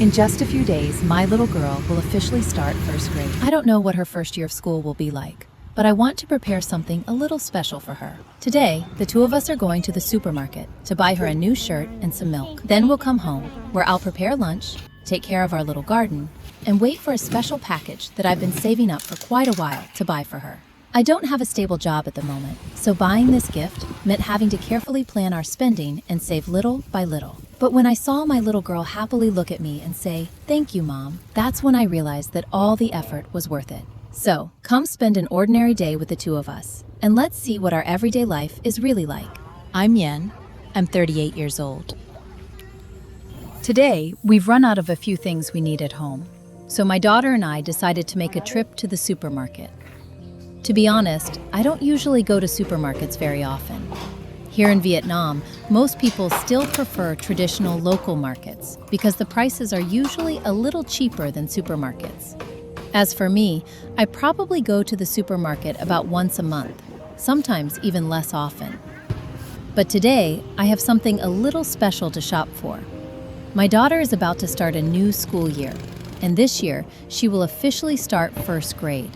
In just a few days, my little girl will officially start first grade. I don't know what her first year of school will be like, but I want to prepare something a little special for her. Today, the two of us are going to the supermarket to buy her a new shirt and some milk. Then we'll come home, where I'll prepare lunch, take care of our little garden, and wait for a special package that I've been saving up for quite a while to buy for her. I don't have a stable job at the moment, so buying this gift meant having to carefully plan our spending and save little by little. But when I saw my little girl happily look at me and say, "Thank you, Mom," that's when I realized that all the effort was worth it. So, come spend an ordinary day with the two of us, and let's see what our everyday life is really like. I'm Yen. I'm 38 years old. Today, we've run out of a few things we need at home, so my daughter and I decided to make a trip to the supermarket. To be honest, I don't usually go to supermarkets very often. Here in Vietnam, most people still prefer traditional local markets because the prices are usually a little cheaper than supermarkets. As for me, I probably go to the supermarket about once a month, sometimes even less often. But today, I have something a little special to shop for. My daughter is about to start a new school year, and this year, she will officially start first grade.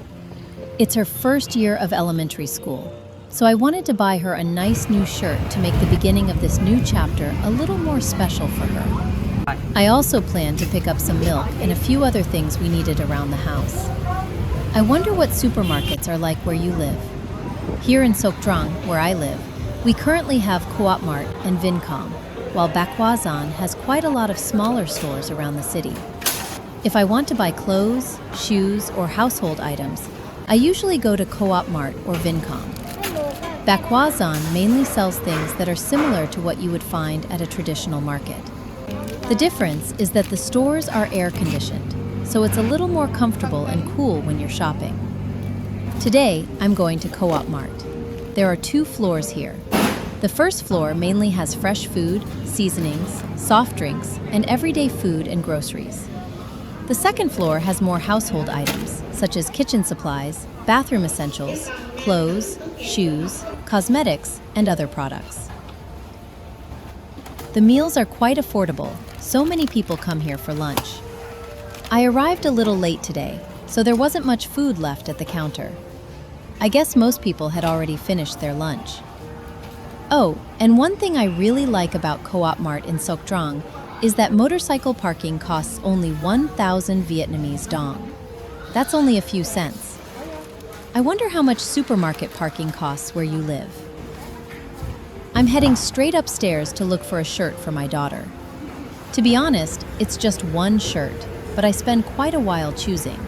It's her first year of elementary school, so I wanted to buy her a nice new shirt to make the beginning of this new chapter a little more special for her. I also planned to pick up some milk and a few other things we needed around the house. I wonder what supermarkets are like where you live. Here in Sok Trang, where I live, we currently have Co-op Mart and Vincom, while Bac Qua Zan has quite a lot of smaller stores around the city. If I want to buy clothes, shoes, or household items, I usually go to Co-op Mart or Vincom. Bac Qua Zan mainly sells things that are similar to what you would find at a traditional market. The difference is that the stores are air-conditioned, so it's a little more comfortable and cool when you're shopping. Today, I'm going to Co-op Mart. There are 2 floors here. The first floor mainly has fresh food, seasonings, soft drinks, and everyday food and groceries. The second floor has more household items, such as kitchen supplies, bathroom essentials, clothes, shoes, cosmetics, and other products. The meals are quite affordable. So many people come here for lunch. I arrived a little late today, so there wasn't much food left at the counter. I guess most people had already finished their lunch. Oh, and one thing I really like about Co-op Mart in Sok Trang is that motorcycle parking costs only 1,000 Vietnamese dong. That's only a few cents. I wonder how much supermarket parking costs where you live. I'm heading straight upstairs to look for a shirt for my daughter. To be honest, it's just one shirt, but I spend quite a while choosing.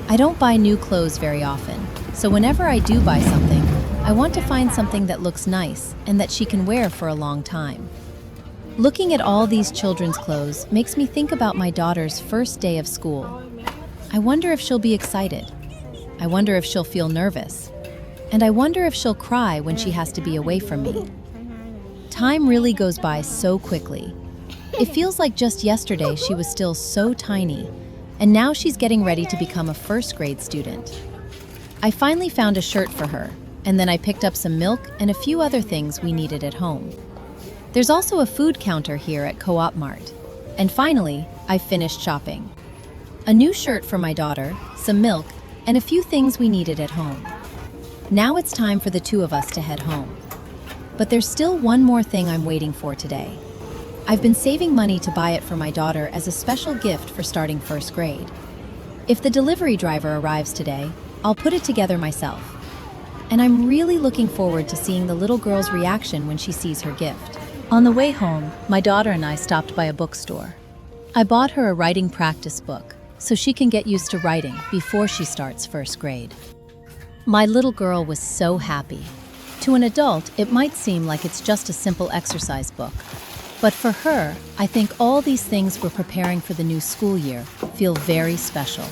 I don't buy new clothes very often, so whenever I do buy something, I want to find something that looks nice and that she can wear for a long time. Looking at all these children's clothes makes me think about my daughter's first day of school. I wonder if she'll be excited. I wonder if she'll feel nervous. And I wonder if she'll cry when she has to be away from me. Time really goes by so quickly. It feels like just yesterday she was still so tiny, and now she's getting ready to become a first grade student. I finally found a shirt for her, and then I picked up some milk and a few other things we needed at home. There's also a food counter here at Co-op Mart. And finally, I finished shopping. A new shirt for my daughter, some milk, and a few things we needed at home. Now it's time for the two of us to head home. But there's still one more thing I'm waiting for today. I've been saving money to buy it for my daughter as a special gift for starting first grade. If the delivery driver arrives today, I'll put it together myself. And I'm really looking forward to seeing the little girl's reaction when she sees her gift. On the way home, my daughter and I stopped by a bookstore. I bought her a writing practice book so she can get used to writing before she starts first grade. My little girl was so happy. To an adult, it might seem like it's just a simple exercise book. But for her, I think all these things we're preparing for the new school year feel very special.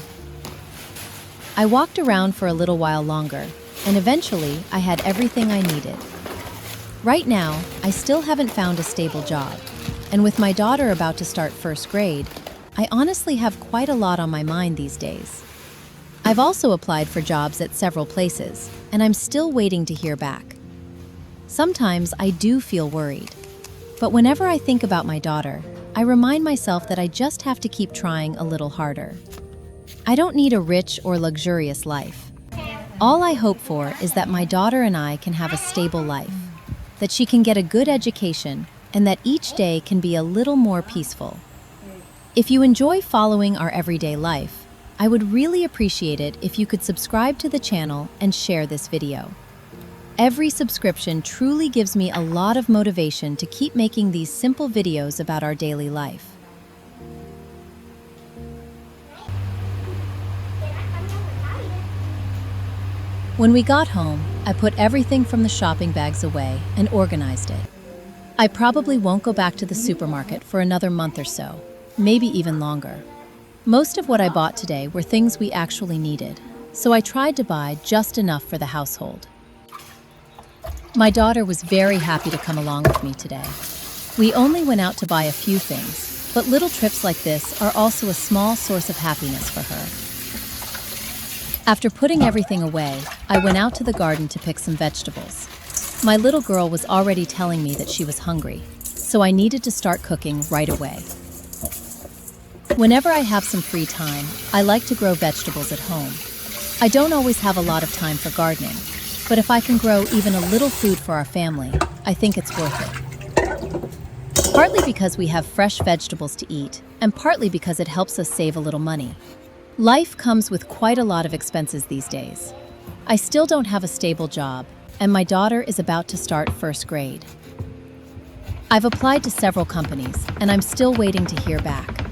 I walked around for a little while longer, and eventually I had everything I needed. Right now, I still haven't found a stable job, and with my daughter about to start first grade, I honestly have quite a lot on my mind these days. I've also applied for jobs at several places, and I'm still waiting to hear back. Sometimes I do feel worried, but whenever I think about my daughter, I remind myself that I just have to keep trying a little harder. I don't need a rich or luxurious life. All I hope for is that my daughter and I can have a stable life, that she can get a good education, and that each day can be a little more peaceful. If you enjoy following our everyday life, I would really appreciate it if you could subscribe to the channel and share this video. Every subscription truly gives me a lot of motivation to keep making these simple videos about our daily life. When we got home, I put everything from the shopping bags away and organized it. I probably won't go back to the supermarket for another month or so, maybe even longer. Most of what I bought today were things we actually needed, so I tried to buy just enough for the household. My daughter was very happy to come along with me today. We only went out to buy a few things, but little trips like this are also a small source of happiness for her. After putting everything away, I went out to the garden to pick some vegetables. My little girl was already telling me that she was hungry, so I needed to start cooking right away. Whenever I have some free time, I like to grow vegetables at home. I don't always have a lot of time for gardening, but if I can grow even a little food for our family, I think it's worth it. Partly because we have fresh vegetables to eat, and partly because it helps us save a little money. Life comes with quite a lot of expenses these days. I still don't have a stable job, and my daughter is about to start first grade. I've applied to several companies, and I'm still waiting to hear back.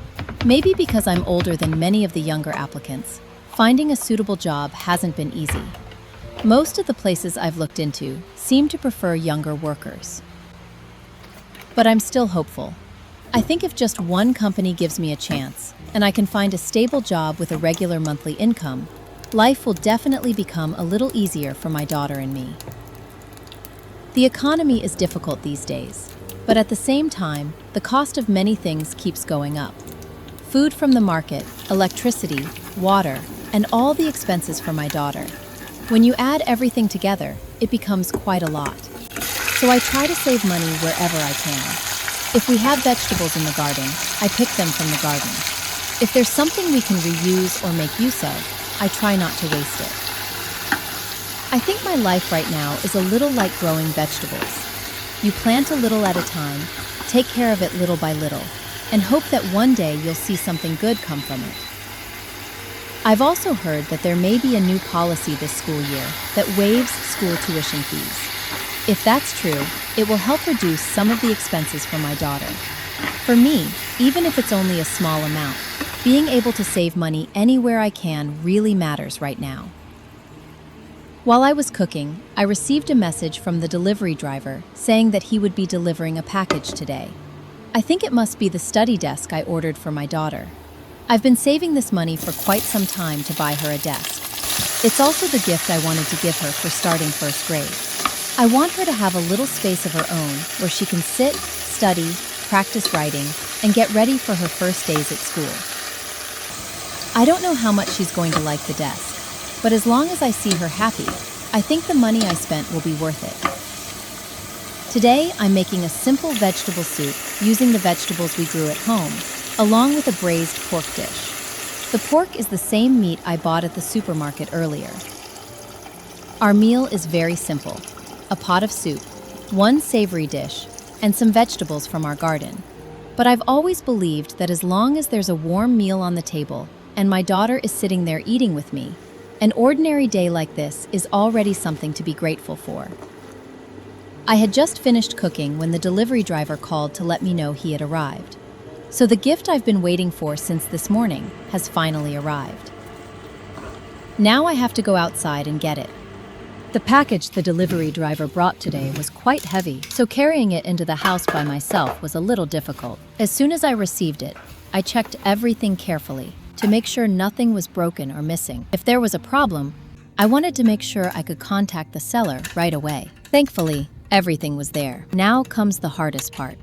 Maybe because I'm older than many of the younger applicants, finding a suitable job hasn't been easy. Most of the places I've looked into seem to prefer younger workers. But I'm still hopeful. I think if just one company gives me a chance, and I can find a stable job with a regular monthly income, life will definitely become a little easier for my daughter and me. The economy is difficult these days, but at the same time, the cost of many things keeps going up. Food from the market, electricity, water, and all the expenses for my daughter. When you add everything together, it becomes quite a lot. So I try to save money wherever I can. If we have vegetables in the garden, I pick them from the garden. If there's something we can reuse or make use of, I try not to waste it. I think my life right now is a little like growing vegetables. You plant a little at a time, take care of it little by little, and hope that one day you'll see something good come from it. I've also heard that there may be a new policy this school year that waives school tuition fees. If that's true, it will help reduce some of the expenses for my daughter. For me, even if it's only a small amount, being able to save money anywhere I can really matters right now. While I was cooking, I received a message from the delivery driver saying that he would be delivering a package today. I think it must be the study desk I ordered for my daughter. I've been saving this money for quite some time to buy her a desk. It's also the gift I wanted to give her for starting first grade. I want her to have a little space of her own where she can sit, study, practice writing, and get ready for her first days at school. I don't know how much she's going to like the desk, but as long as I see her happy, I think the money I spent will be worth it. Today, I'm making a simple vegetable soup using the vegetables we grew at home, along with a braised pork dish. The pork is the same meat I bought at the supermarket earlier. Our meal is very simple: a pot of soup, one savory dish, and some vegetables from our garden. But I've always believed that as long as there's a warm meal on the table and my daughter is sitting there eating with me, an ordinary day like this is already something to be grateful for. I had just finished cooking when the delivery driver called to let me know he had arrived. So the gift I've been waiting for since this morning has finally arrived. Now I have to go outside and get it. The package the delivery driver brought today was quite heavy, so carrying it into the house by myself was a little difficult. As soon as I received it, I checked everything carefully to make sure nothing was broken or missing. If there was a problem, I wanted to make sure I could contact the seller right away. Thankfully, everything was there. Now comes the hardest part: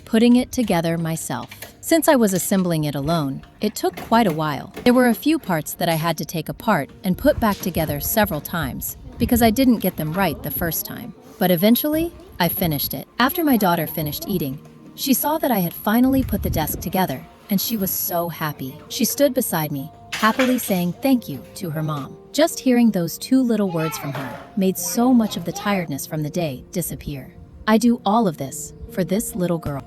putting it together myself. Since I was assembling it alone, it took quite a while. There were a few parts that I had to take apart and put back together several times because I didn't get them right the first time. But eventually, I finished it. After my daughter finished eating, She saw that I had finally put the desk together, and she was so happy. She stood beside me, happily saying thank you to her mom. Just hearing those two little words from her made so much of the tiredness from the day disappear. I do all of this for this little girl.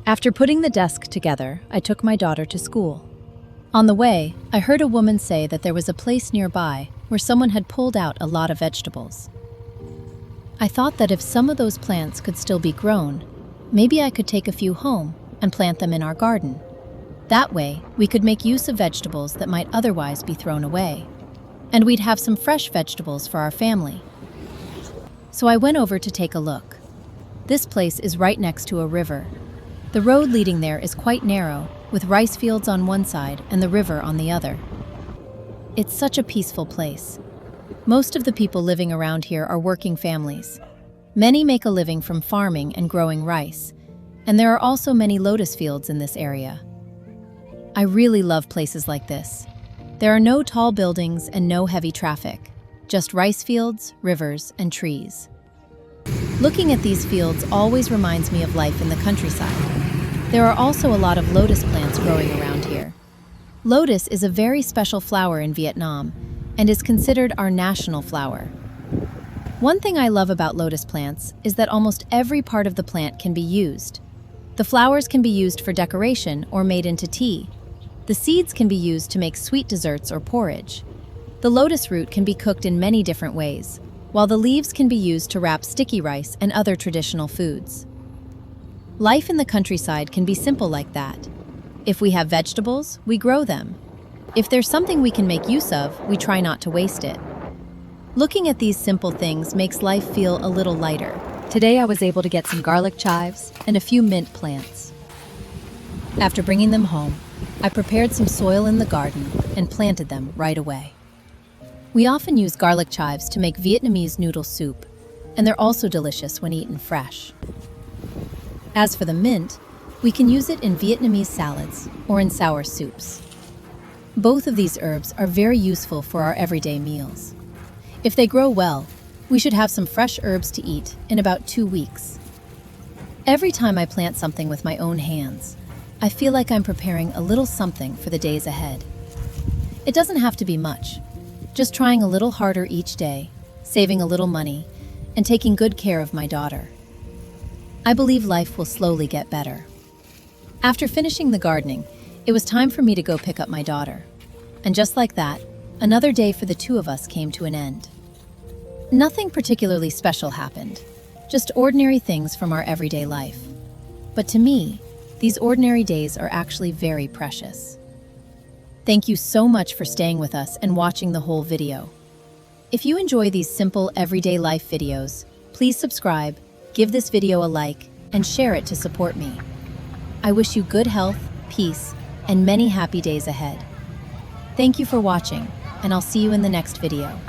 After putting the desk together, I took my daughter to school. On the way, I heard a woman say that there was a place nearby where someone had pulled out a lot of vegetables. I thought that if some of those plants could still be grown, maybe I could take a few home and plant them in our garden. That way, we could make use of vegetables that might otherwise be thrown away. And we'd have some fresh vegetables for our family. So I went over to take a look. This place is right next to a river. The road leading there is quite narrow, with rice fields on one side and the river on the other. It's such a peaceful place. Most of the people living around here are working families. Many make a living from farming and growing rice, and there are also many lotus fields in this area. I really love places like this. There are no tall buildings and no heavy traffic, just rice fields, rivers, and trees. Looking at these fields always reminds me of life in the countryside. There are also a lot of lotus plants growing around here. Lotus is a very special flower in Vietnam and is considered our national flower. One thing I love about lotus plants is that almost every part of the plant can be used. The flowers can be used for decoration or made into tea. The seeds can be used to make sweet desserts or porridge. The lotus root can be cooked in many different ways, while the leaves can be used to wrap sticky rice and other traditional foods. Life in the countryside can be simple like that. If we have vegetables, we grow them. If there's something we can make use of, we try not to waste it. Looking at these simple things makes life feel a little lighter. Today I was able to get some garlic chives and a few mint plants. After bringing them home, I prepared some soil in the garden and planted them right away. We often use garlic chives to make Vietnamese noodle soup, and they're also delicious when eaten fresh. As for the mint, we can use it in Vietnamese salads or in sour soups. Both of these herbs are very useful for our everyday meals. If they grow well, we should have some fresh herbs to eat in about 2 weeks. Every time I plant something with my own hands, I feel like I'm preparing a little something for the days ahead. It doesn't have to be much, just trying a little harder each day, saving a little money, and taking good care of my daughter. I believe life will slowly get better. After finishing the gardening, it was time for me to go pick up my daughter. And just like that, another day for the two of us came to an end. Nothing particularly special happened, just ordinary things from our everyday life. But to me, these ordinary days are actually very precious. Thank you so much for staying with us and watching the whole video. If you enjoy these simple everyday life videos, please subscribe, give this video a like, and share it to support me. I wish you good health, peace, and many happy days ahead. Thank you for watching, and I'll see you in the next video.